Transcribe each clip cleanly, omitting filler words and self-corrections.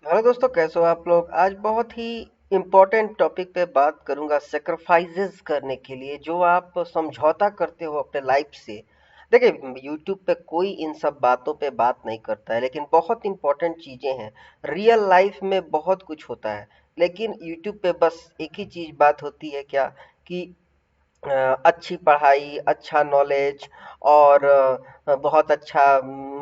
Hello दोस्तों, कैसे हो आप लोग। आज बहुत ही इम्पोर्टेंट टॉपिक पे बात करूंगा, सेक्रीफाइसेस करने के लिए जो आप समझौता करते हो अपने लाइफ से। देखिए, यूट्यूब पे कोई इन सब बातों पे बात नहीं करता है, लेकिन बहुत इंपॉर्टेंट चीजें हैं। रियल लाइफ में बहुत कुछ होता है, लेकिन यूट्यूब पे बस एक ही चीज बात होती है, क्या कि अच्छी पढ़ाई, अच्छा नॉलेज और बहुत अच्छा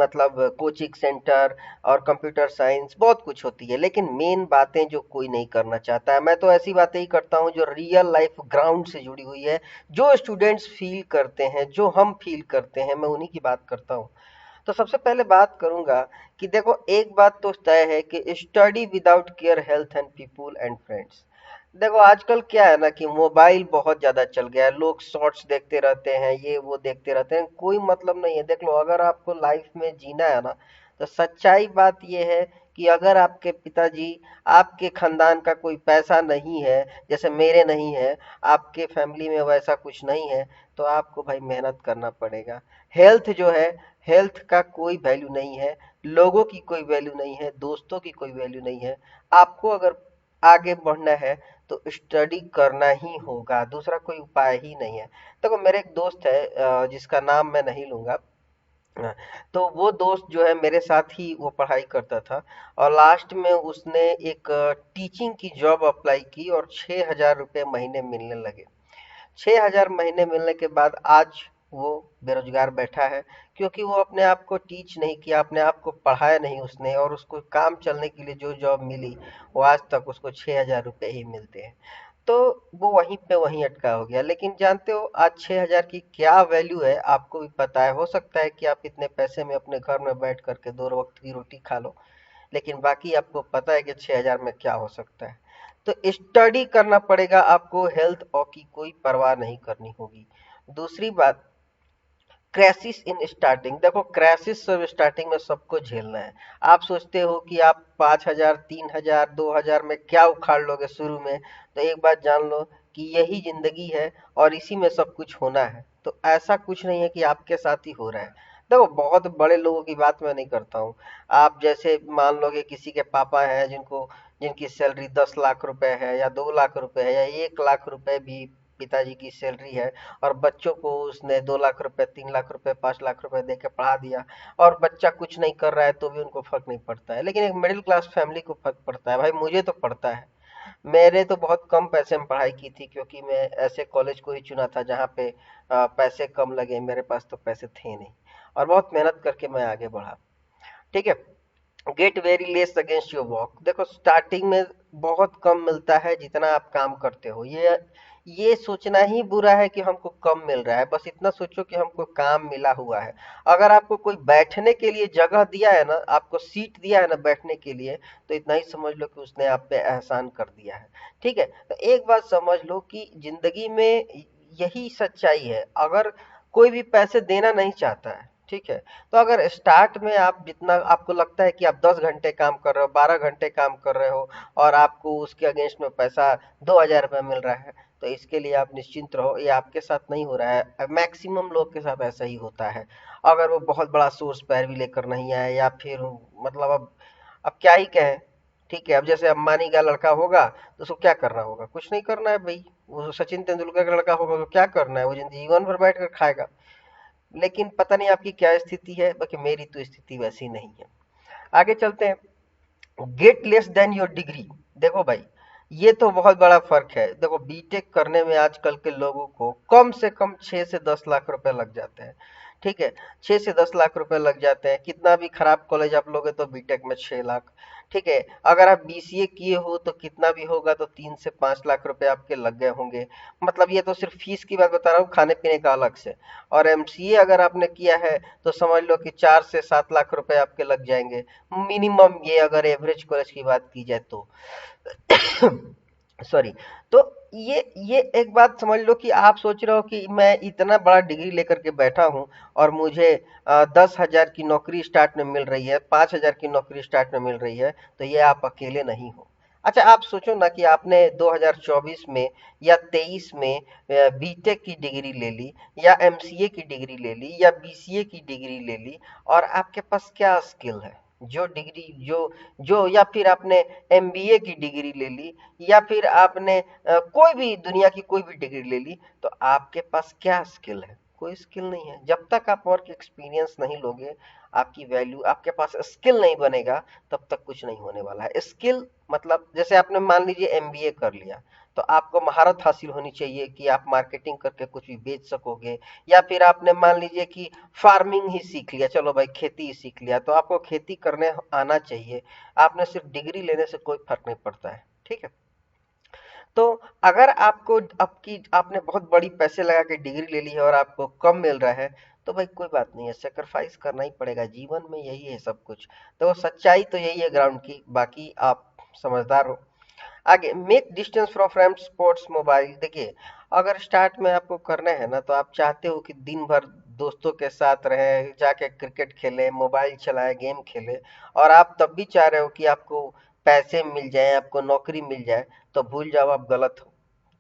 मतलब कोचिंग सेंटर और कंप्यूटर साइंस बहुत कुछ होती है, लेकिन मेन बातें जो कोई नहीं करना चाहता है। मैं तो ऐसी बातें ही करता हूँ जो रियल लाइफ ग्राउंड से जुड़ी हुई है, जो स्टूडेंट्स फील करते हैं, जो हम फील करते हैं, मैं उन्हीं की बात करता हूँ। तो सबसे पहले बात करूंगा कि देखो, एक बात तो तय है कि study without care health and people and friends. देखो, आजकल क्या है ना कि मोबाइल बहुत ज्यादा चल गया है, लोग शॉर्ट्स देखते रहते हैं, ये वो देखते रहते हैं, कोई मतलब नहीं है। देख लो, अगर आपको लाइफ में जीना है ना, तो सच्चाई बात ये है कि अगर आपके पिताजी, आपके खानदान का कोई पैसा नहीं है, जैसे मेरे नहीं है, आपके फैमिली में वैसा कुछ नहीं है, तो आपको भाई मेहनत करना पड़ेगा। हेल्थ जो है, हेल्थ का कोई वैल्यू नहीं है, लोगों की कोई वैल्यू नहीं है, दोस्तों की कोई वैल्यू नहीं है। आपको अगर आगे बढ़ना है तो स्टडी करना ही होगा, दूसरा कोई उपाय ही नहीं है। देखो, मेरे एक दोस्त है, जिसका नाम मैं नहीं लूंगा। अ, तो वो दोस्त जो है मेरे साथ ही वो पढ़ाई करता था, और लास्ट में उसने एक टीचिंग की जॉब अप्लाई की और 6,000 रुपये महीने मिलने लगे। 6,000 महीने मिलने के बाद आज वो बेरोजगार बैठा है, क्योंकि वो अपने आप को टीच नहीं किया, अपने आप को पढ़ाया नहीं उसने, और उसको काम चलने के लिए जो जॉब मिली, वो आज तक उसको 6,000 रुपये ही मिलते हैं। तो वो वहीं पे वहीं अटका हो गया। लेकिन जानते हो आज 6,000 की क्या वैल्यू है, आपको भी पता है। हो सकता है कि आप इतने पैसे में अपने घर में बैठ करके 2 वक्त की रोटी खा लो, लेकिन बाकी आपको पता है कि 6,000 में क्या हो सकता है। तो स्टडी करना पड़ेगा आपको, हेल्थ और की कोई परवाह नहीं करनी होगी। दूसरी बात, क्रैसिस इन स्टार्टिंग। देखो, क्रैसिस सब स्टार्टिंग में सबको झेलना है। आप सोचते हो कि आप 5,000, 3,000, 2,000 में क्या उखाड़ लोगे शुरू में, तो एक बात जान लो कि यही जिंदगी है और इसी में सब कुछ होना है। तो ऐसा कुछ नहीं है कि आपके साथ ही हो रहा है। देखो, बहुत बड़े लोगों की बात मैं नहीं करता हूँ। आप जैसे मान लो कि किसी के पापा हैं जिनकी सैलरी 10 लाख रुपए है, या 2 लाख रुपए है, या 1 लाख रुपए भी पिताजी की सैलरी है, और बच्चों को उसने 2 लाख रुपए, 3 लाख रुपए, 5 लाख रुपए दे के पढ़ा दिया, और बच्चा कुछ नहीं कर रहा है तो भी उनको फर्क नहीं पड़ता है। लेकिन एक मिडिल क्लास फैमिली को फर्क पड़ता है। भाई, मुझे तो पड़ता है। मेरे तो बहुत कम पैसे में पढ़ाई की थी, क्योंकि मैं ऐसे कॉलेज को ही चुना था जहाँ पे पैसे कम लगे। मेरे पास तो पैसे थे नहीं, और बहुत मेहनत करके मैं आगे बढ़ा। ठीक है। Get very less against your walk. देखो, स्टार्टिंग में बहुत कम मिलता है जितना आप काम करते हो। ये सोचना ही बुरा है कि हमको कम मिल रहा है, बस इतना सोचो कि हमको काम मिला हुआ है। अगर आपको कोई बैठने के लिए जगह दिया है ना, आपको सीट दिया है ना बैठने के लिए, तो इतना ही समझ लो कि उसने आप पे एहसान कर दिया है। ठीक है। तो एक बात समझ लो कि जिंदगी में यही सच्चाई है। अगर कोई भी पैसे देना नहीं चाहता है, ठीक है, तो अगर स्टार्ट में आप जितना आपको लगता है कि आप 10 घंटे काम कर रहे हो, 12 घंटे काम कर रहे हो, और आपको उसके अगेंस्ट में पैसा 2,000 रुपये मिल रहा है, तो इसके लिए आप निश्चिंत रहो, ये आपके साथ नहीं हो रहा है, मैक्सिमम लोग के साथ ऐसा ही होता है। अगर वो बहुत बड़ा सोर्स पैरवी लेकर नहीं आए, या फिर मतलब अब क्या ही कहें। ठीक है, अब जैसे अंबानी का लड़का होगा तो उसको क्या करना होगा, कुछ नहीं करना है भाई। वो सचिन तेंदुलकर का लड़का होगा तो क्या करना है, वो जीवन भर बैठ कर खाएगा। लेकिन पता नहीं आपकी क्या स्थिति है, बाकी मेरी तो स्थिति वैसी नहीं है। आगे चलते हैं। Get less than your degree. देखो भाई, ये तो बहुत बड़ा फर्क है। देखो, बीटेक करने में आजकल के लोगों को कम से कम 6 से 10 लाख रुपए लग जाते हैं। ठीक है, 6 से 10 लाख रुपए लग जाते हैं। कितना भी खराब कॉलेज आप लोगे तो बीटेक में 6 लाख। ठीक है, अगर आप बीसीए किए हो तो कितना भी होगा तो 3 से 5 लाख रुपए आपके लग गए होंगे। मतलब ये तो सिर्फ फीस की बात बता रहा हूँ, खाने पीने का अलग से। और एमसीए अगर आपने किया है तो समझ लो कि 4 से 7 लाख रुपए आपके लग जाएंगे मिनिमम, ये अगर एवरेज कॉलेज की बात की जाए तो। सॉरी। तो ये एक बात समझ लो कि आप सोच रहे हो कि मैं इतना बड़ा डिग्री लेकर के बैठा हूं, और मुझे 10,000 की नौकरी स्टार्ट में मिल रही है, 5,000 की नौकरी स्टार्ट में मिल रही है, तो ये आप अकेले नहीं हो। अच्छा, आप सोचो ना कि आपने 2024 में या 23 में बीटेक की डिग्री ले ली, या एमसीए की डिग्री ले ली, या बीसीए की डिग्री ले ली, और आपके पास क्या स्किल है। जो डिग्री जो जो या फिर आपने एमबीए की डिग्री ले ली, या फिर आपने कोई भी दुनिया की कोई भी डिग्री ले ली, तो आपके पास क्या स्किल है? कोई स्किल नहीं है। जब तक आप वर्क एक्सपीरियंस नहीं लोगे, आपकी वैल्यू, आपके पास स्किल नहीं बनेगा, तब तक कुछ नहीं होने वाला है। स्किल मतलब जैसे आपने मान लीजिए एमबीए कर लिया, तो आपको महारत हासिल होनी चाहिए कि आप मार्केटिंग करके कुछ भी बेच सकोगे। या फिर आपने मान लीजिए कि फार्मिंग ही सीख लिया, चलो भाई खेती ही सीख लिया, तो आपको खेती करने आना चाहिए। आपने सिर्फ डिग्री लेने से कोई फर्क नहीं पड़ता है, ठीक है। तो अगर आपको आपकी आपने बहुत बड़ी पैसे लगा के डिग्री ले ली है और आपको कम मिल रहा है, तो भाई कोई बात नहीं है, सेक्रीफाइस करना ही पड़ेगा, जीवन में यही है सब कुछ। तो सच्चाई तो यही है ग्राउंड की, बाकी आप समझदार हो। आगे, make distance from friends, sports, mobile. देखिए, अगर स्टार्ट में आपको करना है ना, तो आप चाहते हो कि दिन भर दोस्तों के साथ रहें, जाके क्रिकेट खेलें, मोबाइल चलाएं, गेम खेलें, और आप तब भी चाह रहे हो कि आपको पैसे मिल जाएं, आपको नौकरी मिल जाए, तो भूल जाओ, आप गलत हो।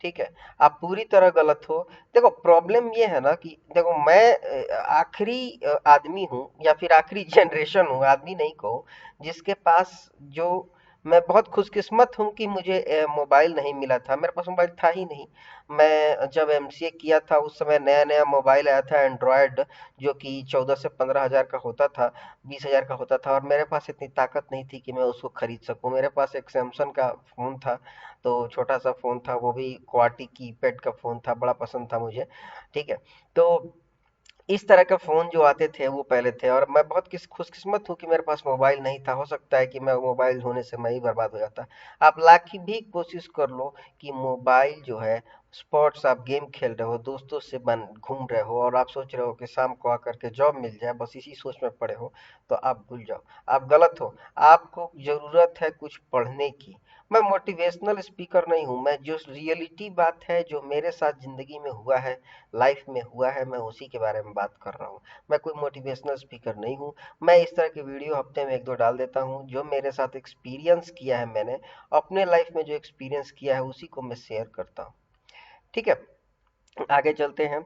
ठीक है, आप पूरी तरह गलत हो। देखो, प्रॉब्लम ये है ना कि देखो, मैं आखिरी आदमी हूँ, या फिर आखिरी जनरेशन हूँ, आदमी नहीं कहूँ, जिसके पास जो मैं बहुत खुशकिस्मत हूँ कि मुझे मोबाइल नहीं मिला था। मेरे पास मोबाइल था ही नहीं। मैं जब एमसीए किया था, उस समय नया नया मोबाइल आया था एंड्रॉयड, जो कि 14 से 15 हज़ार का होता था, 20 हज़ार का होता था, और मेरे पास इतनी ताकत नहीं थी कि मैं उसको खरीद सकूं। मेरे पास एक सैमसंग का फोन था, तो छोटा सा फोन था, वो भी क्वाटी कीपैड का फोन था, बड़ा पसंद था मुझे। ठीक है, तो इस तरह के फ़ोन जो आते थे वो पहले थे, और मैं बहुत खुशकिस्मत हूँ कि मेरे पास मोबाइल नहीं था। हो सकता है कि मैं मोबाइल होने से मैं ही बर्बाद हो जाता। आप लाख की भी कोशिश कर लो कि मोबाइल जो है, स्पोर्ट्स, आप गेम खेल रहे हो, दोस्तों से बन घूम रहे हो, और आप सोच रहे हो कि शाम को आकर के जॉब मिल जाए, बस इसी सोच में पड़े हो, तो आप भूल जाओ, आप गलत हो। आपको ज़रूरत है कुछ पढ़ने की। मैं मोटिवेशनल स्पीकर नहीं हूँ, मैं जो रियलिटी बात है, जो मेरे साथ ज़िंदगी में हुआ है, लाइफ में हुआ है, मैं उसी के बारे में बात कर रहा हूँ। मैं कोई मोटिवेशनल स्पीकर नहीं हूँ। मैं इस तरह की वीडियो हफ्ते में एक दो डाल देता हूँ, जो मेरे साथ एक्सपीरियंस किया है मैंने, अपने लाइफ में जो एक्सपीरियंस किया है उसी को मैं शेयर करता हूँ। ठीक है, आगे चलते हैं।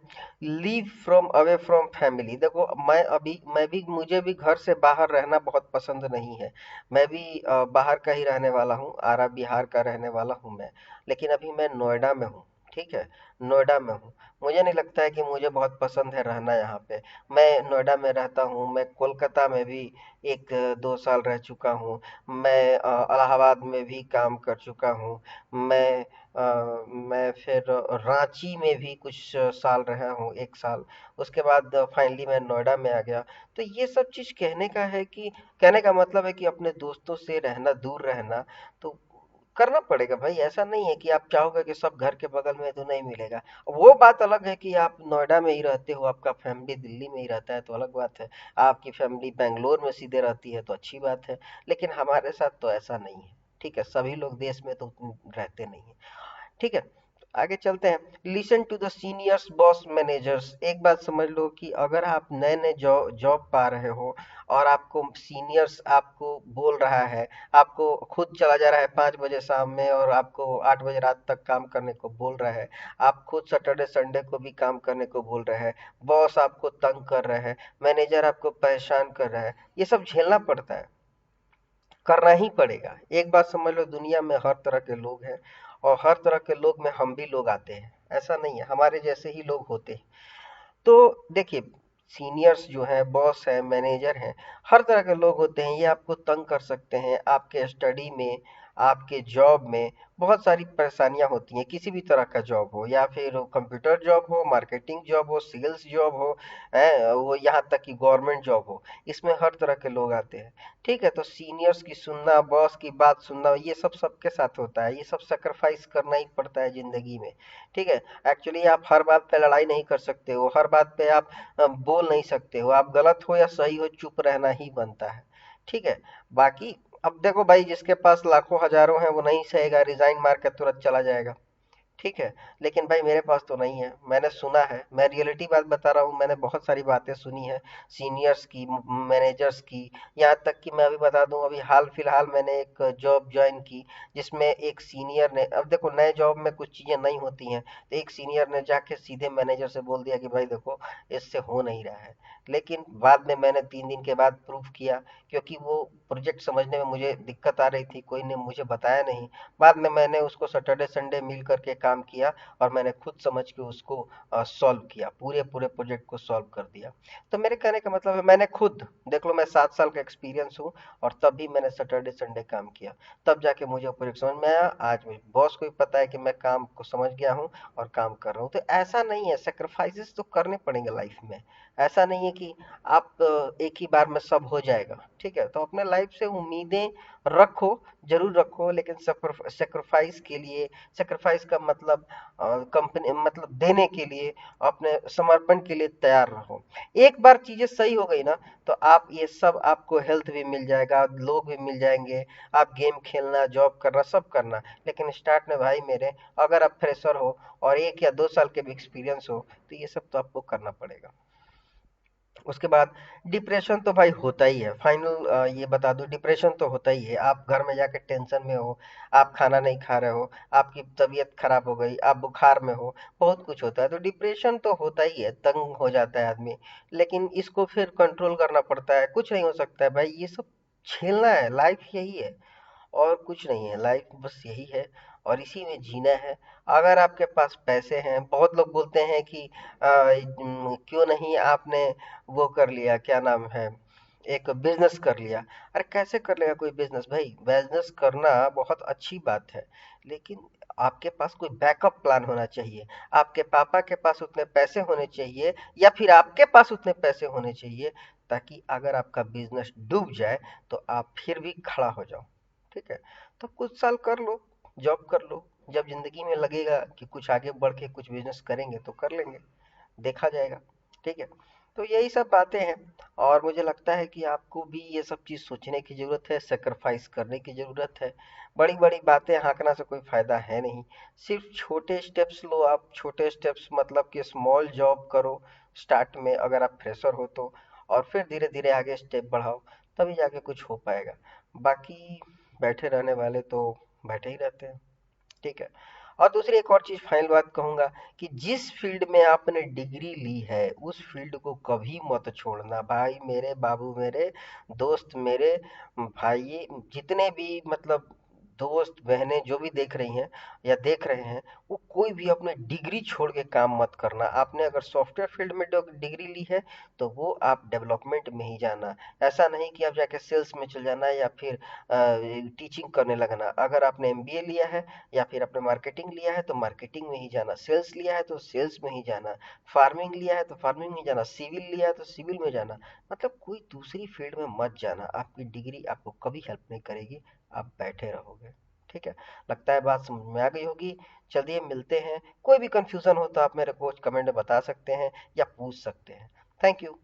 Leave from away from family. देखो, मैं भी मुझे भी घर से बाहर रहना बहुत पसंद नहीं है। मैं भी बाहर का ही रहने वाला हूँ, आरा बिहार का रहने वाला हूँ मैं। लेकिन अभी मैं नोएडा में हूँ। ठीक है, नोएडा में हूँ। मुझे नहीं लगता है कि मुझे बहुत पसंद है रहना यहाँ पे। मैं नोएडा में रहता हूँ, मैं कोलकाता में भी 1-2 साल रह चुका हूँ। मैं इलाहाबाद में भी काम कर चुका हूँ। मैं फिर रांची में भी कुछ साल रहा हूँ, 1 साल। उसके बाद फाइनली मैं नोएडा में आ गया। तो ये सब चीज़ कहने का है कि, कहने का मतलब है कि अपने दोस्तों से रहना, दूर रहना तो करना पड़ेगा भाई। ऐसा नहीं है कि आप चाहोगे कि सब घर के बगल में, तो नहीं मिलेगा। वो बात अलग है कि आप नोएडा में ही रहते हो, आपका फैमिली दिल्ली में ही रहता है, तो अलग बात है। आपकी फैमिली बेंगलोर में सीधे रहती है, तो अच्छी बात है। लेकिन हमारे साथ तो ऐसा नहीं है। ठीक है, सभी लोग देश में तो रहते नहीं है। ठीक है, आगे चलते हैं। Listen to the seniors, boss, managers. एक बात समझ लो कि अगर आप नए नए जॉब पा रहे हो, और आपको सीनियर्स आपको बोल रहा है, आपको खुद चला जा रहा है 5 बजे शाम में, और आपको 8 बजे रात तक काम करने को बोल रहा है, आप खुद सैटरडे संडे को भी काम करने को बोल रहे हैं, बॉस आपको तंग कर रहे हैं, मैनेजर आपको परेशान कर रहा है, ये सब झेलना पड़ता है, करना ही पड़ेगा। एक बात समझ लो, दुनिया में हर तरह के लोग हैं, और हर तरह के लोग में हम भी लोग आते हैं। ऐसा नहीं है, हमारे जैसे ही लोग होते हैं। तो देखिए, सीनियर्स जो हैं, बॉस हैं, मैनेजर हैं, हर तरह के लोग होते हैं। ये आपको तंग कर सकते हैं, आपके स्टडी में, आपके जॉब में बहुत सारी परेशानियां होती हैं। किसी भी तरह का जॉब हो, या फिर वो कंप्यूटर जॉब हो, मार्केटिंग जॉब हो, सेल्स जॉब हो, वो यहाँ तक कि गवर्नमेंट जॉब हो, इसमें हर तरह के लोग आते हैं। ठीक है, तो सीनियर्स की सुनना, बॉस की बात सुनना, ये सब सबके साथ होता है, ये सब सेक्रीफाइस करना ही पड़ता है जिंदगी में। ठीक है, एक्चुअली आप हर बात पे लड़ाई नहीं कर सकते हो, हर बात पे आप बोल नहीं सकते हो, आप गलत हो या सही हो, चुप रहना ही बनता है। ठीक है, बाकी अब देखो भाई, जिसके पास लाखों हजारों हैं वो नहीं सहेगा, रिजाइन मार के तुरंत चला जाएगा। ठीक है, लेकिन भाई मेरे पास तो नहीं है। मैंने सुना है, मैं रियलिटी बात बता रहा हूँ, मैंने बहुत सारी बातें सुनी है, सीनियर्स की, मैनेजर्स की। यहाँ तक कि मैं अभी बता दूं, अभी हाल फिलहाल मैंने एक जॉब ज्वाइन की, जिसमें एक सीनियर ने, अब देखो नए जॉब में कुछ चीज़ें नहीं होती हैं, तो एक सीनियर ने जाके सीधे मैनेजर से बोल दिया कि भाई देखो, इससे हो नहीं रहा है। लेकिन बाद में मैंने 3 दिन के बाद प्रूफ किया, क्योंकि वो प्रोजेक्ट समझने में मुझे दिक्कत आ रही थी, कोई ने मुझे बताया नहीं। बाद में मैंने उसको सैटरडे संडे मिल करके काम किया और मैंने खुद समझ के उसको सॉल्व किया, पूरे पूरे प्रोजेक्ट को सॉल्व कर दिया। तो मेरे कहने का मतलब है, मैंने खुद देख लो, मैं 7 साल का एक्सपीरियंस हूँ और तब भी मैंने सैटरडे संडे काम किया, तब जाके मुझे वो प्रोजेक्ट समझ में आया। आज मुझे बॉस को भी पता है कि मैं काम को समझ गया हूँ और काम कर रहा हूँ। तो ऐसा नहीं है, सेक्रीफाइसेस तो करने पड़ेंगे लाइफ में। ऐसा नहीं है कि आप एक ही बार में सब हो जाएगा, ठीक है? तो अपने लाइफ से उम्मीदें रखो, जरूर रखो, लेकिन सेक्रीफाइस के लिए, सेक्रीफाइस का मतलब कंपनी मतलब देने के लिए, अपने समर्पण के लिए तैयार रहो। एक बार चीजें सही हो गई ना, तो आप ये सब, आपको हेल्थ भी मिल जाएगा, लोग भी मिल जाएंगे, आप गेम खेलना, जॉब करना, सब करना। लेकिन स्टार्ट में भाई मेरे, अगर आप फ्रेशर हो और 1 या 2 साल के भी एक्सपीरियंस हो, तो ये सब तो आपको करना पड़ेगा। उसके बाद डिप्रेशन तो भाई होता ही है, फाइनल ये बता दूं, डिप्रेशन तो होता ही है। आप घर में जाके टेंशन में हो, आप खाना नहीं खा रहे हो, आपकी तबीयत खराब हो गई, आप बुखार में हो, बहुत कुछ होता है, तो डिप्रेशन तो होता ही है, तंग हो जाता है आदमी। लेकिन इसको फिर कंट्रोल करना पड़ता है, कुछ नहीं हो सकता है भाई, ये सब झेलना है, लाइफ यही है और कुछ नहीं है, लाइफ बस यही है और इसी में जीना है। अगर आपके पास पैसे हैं, बहुत लोग बोलते हैं कि क्यों नहीं आपने वो कर लिया, क्या नाम है, एक बिजनेस कर लिया। अरे कैसे कर लेगा कोई बिजनेस भाई? बिजनेस करना बहुत अच्छी बात है, लेकिन आपके पास कोई बैकअप प्लान होना चाहिए। आपके पापा के पास उतने पैसे होने चाहिए या फिर आपके पास उतने पैसे होने चाहिए, ताकि अगर आपका बिजनेस डूब जाए तो आप फिर भी खड़ा हो जाओ, ठीक है? तो कुछ साल कर लो, जॉब कर लो, जब जिंदगी में लगेगा कि कुछ आगे बढ़ के कुछ बिजनेस करेंगे तो कर लेंगे, देखा जाएगा, ठीक है? तो यही सब बातें हैं और मुझे लगता है कि आपको भी ये सब चीज़ सोचने की ज़रूरत है, सेक्रीफाइस करने की ज़रूरत है। बड़ी बड़ी बातें हाँकना से कोई फ़ायदा है नहीं, सिर्फ छोटे स्टेप्स लो आप, छोटे स्टेप्स मतलब कि स्मॉल जॉब करो स्टार्ट में, अगर आप फ्रेशर हो तो, और फिर धीरे धीरे आगे स्टेप बढ़ाओ, तभी जाके कुछ हो पाएगा। बाकी बैठे रहने वाले तो बैठे ही रहते हैं, ठीक है? और दूसरी एक और चीज फाइनल बात कहूंगा कि जिस फील्ड में आपने डिग्री ली है, उस फील्ड को कभी मत छोड़ना भाई मेरे, बाबू मेरे, दोस्त मेरे, भाई, जितने भी मतलब दोस्त बहनें जो भी देख रही हैं या देख रहे हैं, वो कोई भी अपने डिग्री छोड़ के काम मत करना। आपने अगर सॉफ्टवेयर फील्ड में डिग्री ली है तो वो आप डेवलपमेंट में ही जाना, ऐसा नहीं कि आप जाके सेल्स में चल जाना या फिर टीचिंग करने लगना। अगर आपने एमबीए लिया है या फिर आपने मार्केटिंग लिया है तो मार्केटिंग में ही जाना, सेल्स लिया है तो सेल्स में ही जाना, फार्मिंग लिया है तो फार्मिंग में ही जाना, सिविल लिया है तो सिविल में जाना। मतलब कोई दूसरी फील्ड में मत जाना, आपकी डिग्री आपको कभी हेल्प नहीं करेगी, आप बैठे रहोगे, ठीक है? लगता है बात समझ में आ गई होगी। चलिए मिलते हैं, कोई भी कंफ्यूजन हो तो आप मेरे को कमेंट में बता सकते हैं या पूछ सकते हैं। Thank you.